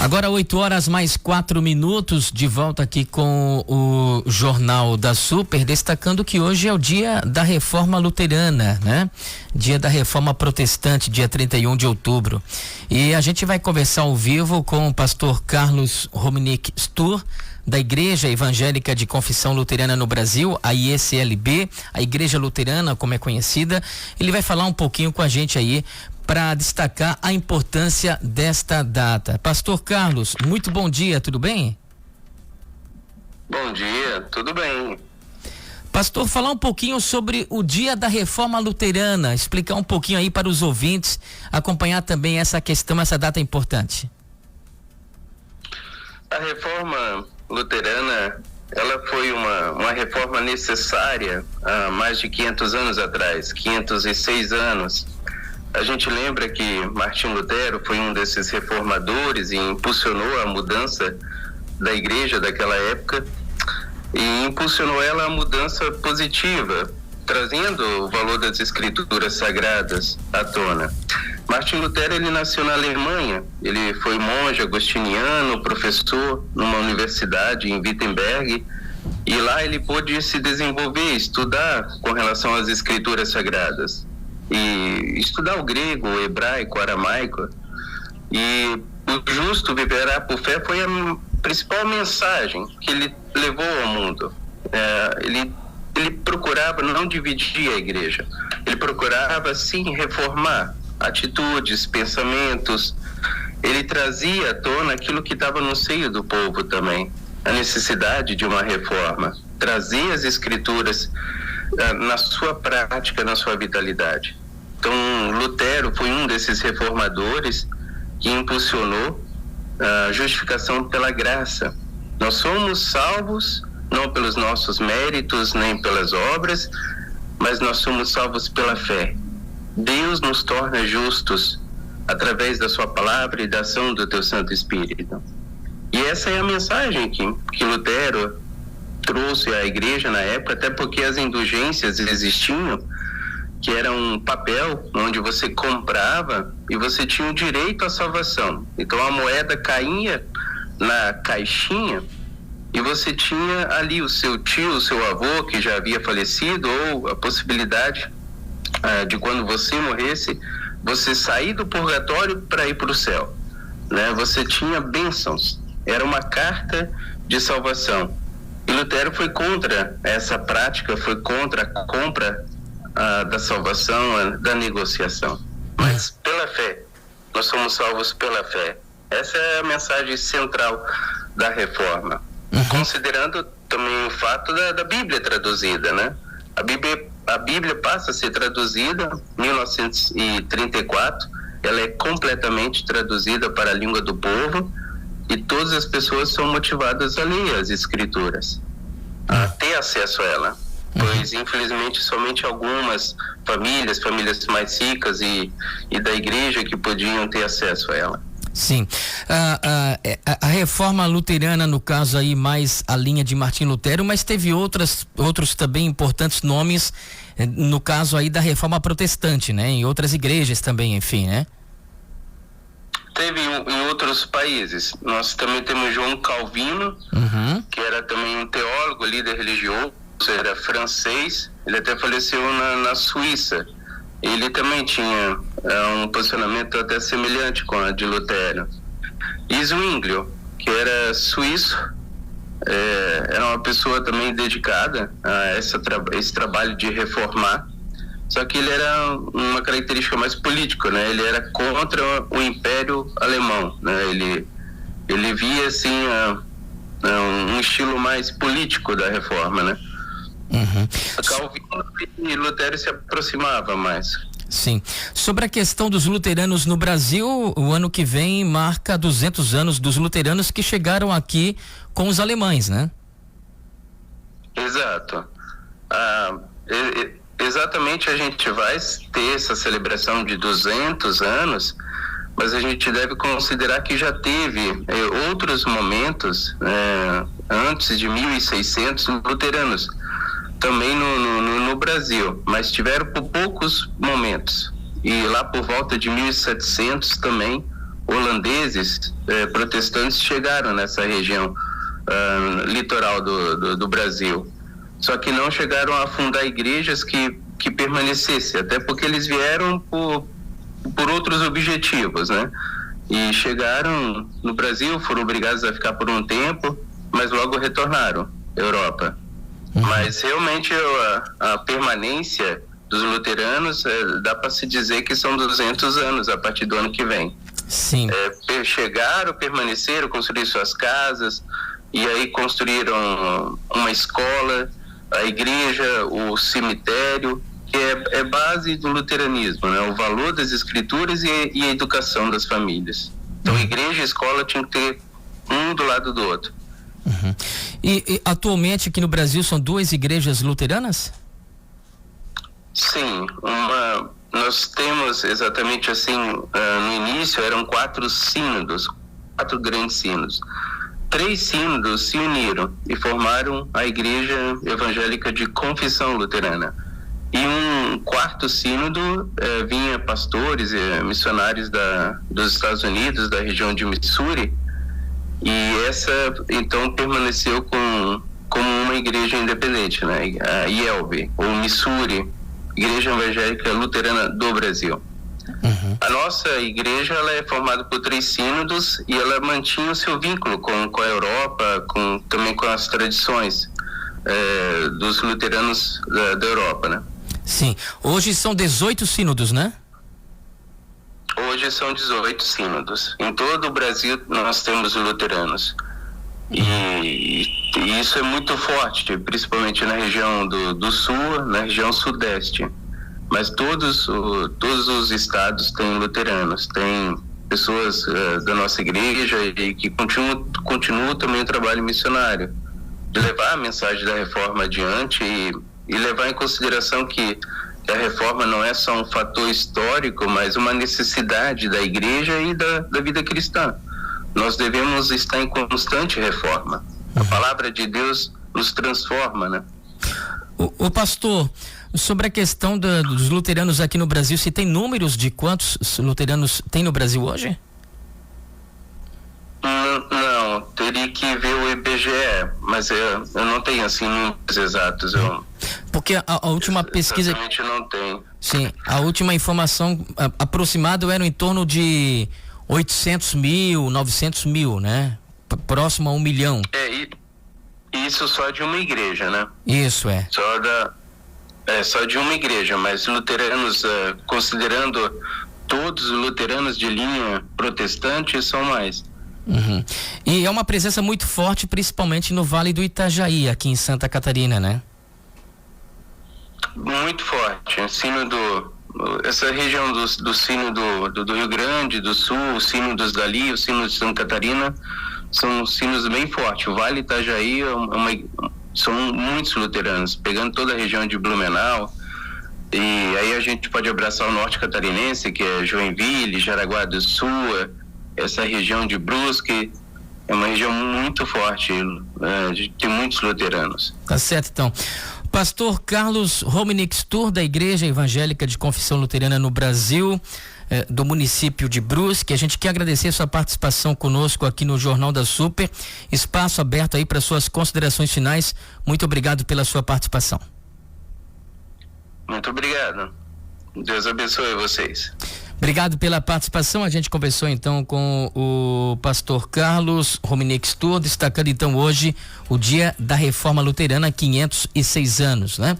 Agora 8h mais 4 minutos, de volta aqui com o Jornal da Super, destacando que hoje é o dia da Reforma Luterana, né? Dia da Reforma Protestante, dia 31 de outubro. E a gente vai conversar ao vivo com o pastor Carlos Rominick Stur, da Igreja Evangélica de Confissão Luterana no Brasil, a IECLB, a Igreja Luterana, como é conhecida. Ele vai falar um pouquinho com a gente aí para destacar a importância desta data. Pastor Carlos, muito bom dia, tudo bem? Bom dia, tudo bem. Pastor, falar um pouquinho sobre o Dia da Reforma Luterana, explicar um pouquinho aí para os ouvintes, acompanhar também essa questão, essa data importante. A Reforma Luterana, ela foi uma reforma necessária há mais de 500 anos atrás, 506 anos. A gente lembra que Martim Lutero foi um desses reformadores e impulsionou a mudança da igreja daquela época e impulsionou ela a mudança positiva, trazendo o valor das escrituras sagradas à tona. Martim Lutero, ele nasceu na Alemanha, ele foi monge agostiniano, professor numa universidade em Wittenberg, e lá ele pôde se desenvolver, estudar com relação às escrituras sagradas, e estudar o grego, o hebraico, o aramaico, e o justo viverá por fé foi a principal mensagem que ele levou ao mundo. Ele procurava não dividir a igreja, ele procurava sim reformar atitudes, pensamentos. Ele trazia à tona aquilo que estava no seio do povo também, a necessidade de uma reforma, trazer as escrituras na sua prática, na sua vitalidade. Então Lutero foi um desses reformadores que impulsionou a justificação pela graça. Nós somos salvos não pelos nossos méritos nem pelas obras, mas nós somos salvos pela fé. Deus nos torna justos através da sua palavra e da ação do teu Santo Espírito. E essa é a mensagem que Lutero trouxe à igreja na época, até porque as indulgências existiam, que era um papel onde você comprava e você tinha o direito à salvação. Então a moeda caía na caixinha e você tinha ali o seu tio, o seu avô que já havia falecido, ou a possibilidade de quando você morresse, você sair do purgatório para ir para o céu, né? Você tinha bênçãos, era uma carta de salvação. E Lutero foi contra essa prática, foi contra a compra da salvação, da negociação. Mas pela fé, nós somos salvos pela fé. Essa é a mensagem central da reforma. Considerando também o fato da Bíblia traduzida, né? A Bíblia passa a ser traduzida em 1934, ela é completamente traduzida para a língua do povo e todas as pessoas são motivadas a ler as escrituras, a ter acesso a ela, pois infelizmente somente algumas famílias mais ricas e da igreja que podiam ter acesso a ela. Sim, a reforma luterana, no caso aí mais a linha de Martim Lutero, mas teve outros também importantes nomes, no caso aí da reforma protestante, né? Em outras igrejas também, enfim, né? Teve em outros países. Nós também temos João Calvino, que era também um teólogo, líder religioso, era francês, ele até faleceu na Suíça. Ele também tinha um posicionamento até semelhante com a de Lutero. E Zwinglio, que era suíço, era uma pessoa também dedicada a esse trabalho de reformar, só que ele era uma característica mais política, né? Ele era contra o Império Alemão, né? Ele via assim um estilo mais político da reforma, né? Calvino e Lutero se aproximava mais. Sim. Sobre a questão dos luteranos no Brasil, o ano que vem marca 200 anos dos luteranos que chegaram aqui com os alemães, né? Exato. Exatamente, a gente vai ter essa celebração de 200 anos, mas a gente deve considerar que já teve outros momentos, antes de 1600, luteranos também no Brasil, mas tiveram por poucos momentos. E lá por volta de 1700 também holandeses, protestantes, chegaram nessa região litoral do Brasil. Só que não chegaram a fundar igrejas que permanecessem, até porque eles vieram por outros objetivos, né? E chegaram no Brasil, foram obrigados a ficar por um tempo, mas logo retornaram à Europa. Mas realmente a permanência dos luteranos, dá para se dizer que são 200 anos a partir do ano que vem. Sim. Chegaram, permaneceram, construíram suas casas, e aí construíram uma escola, a igreja, o cemitério, que é base do luteranismo, né? O valor das escrituras e a educação das famílias. Então, igreja e escola tinham que ter um do lado do outro. Uhum. E atualmente aqui no Brasil são 2 igrejas luteranas? Sim, nós temos exatamente assim, no início eram 4 sínodos, 4 grandes sínodos. 3 sínodos se uniram e formaram a Igreja Evangélica de Confissão Luterana. E um 4º sínodo vinha pastores e missionários dos Estados Unidos, da região de Missouri, e essa então permaneceu como uma igreja independente, né? A IELB, ou Missouri, Igreja Evangélica Luterana do Brasil. Uhum. A nossa igreja, ela é formada por 3 sínodos e ela mantinha o seu vínculo com a Europa, também com as tradições dos luteranos da Europa, né? Sim. Hoje são 18 sínodos, né? Hoje são 18 sínodos. Em todo o Brasil nós temos luteranos. E isso é muito forte, principalmente na região do sul, na região sudeste. Mas todos os estados têm luteranos, tem pessoas da nossa igreja e que continuam também o trabalho missionário, de levar a mensagem da reforma adiante e levar em consideração que a reforma não é só um fator histórico, mas uma necessidade da igreja e da vida cristã. Nós devemos estar em constante reforma. A palavra de Deus nos transforma, né? O pastor, sobre a questão dos luteranos aqui no Brasil, se tem números de quantos luteranos tem no Brasil hoje? Não, teria que ver o IBGE, mas eu não tenho assim números exatos. Porque a última pesquisa... Exatamente não tem. Sim, a última informação aproximada era em torno de 800 mil, 900 mil, né? Próximo a 1 milhão. Isso só de uma igreja, né? Isso, só de uma igreja, mas luteranos, considerando todos os luteranos de linha protestante, são mais. Uhum. E é uma presença muito forte, principalmente no Vale do Itajaí, aqui em Santa Catarina, né? Muito forte. Essa região do sino do Rio Grande do Sul, os sínodos dali, os sínodos de Santa Catarina, são sinos bem fortes. O Vale Itajaí são muitos luteranos, pegando toda a região de Blumenau, e aí a gente pode abraçar o norte catarinense, que é Joinville, Jaraguá do Sul, essa região de Brusque, é uma região muito forte, tem muitos luteranos. Tá certo, então. Pastor Carlos Rominix Stur, da Igreja Evangélica de Confissão Luterana no Brasil, do município de Brusque, a gente quer agradecer sua participação conosco aqui no Jornal da Super. Espaço aberto aí para suas considerações finais. Muito obrigado pela sua participação. Muito obrigado. Deus abençoe vocês. Obrigado pela participação. A gente conversou então com o pastor Carlos Rominix Stur, destacando então hoje o Dia da Reforma Luterana, 506 anos, né?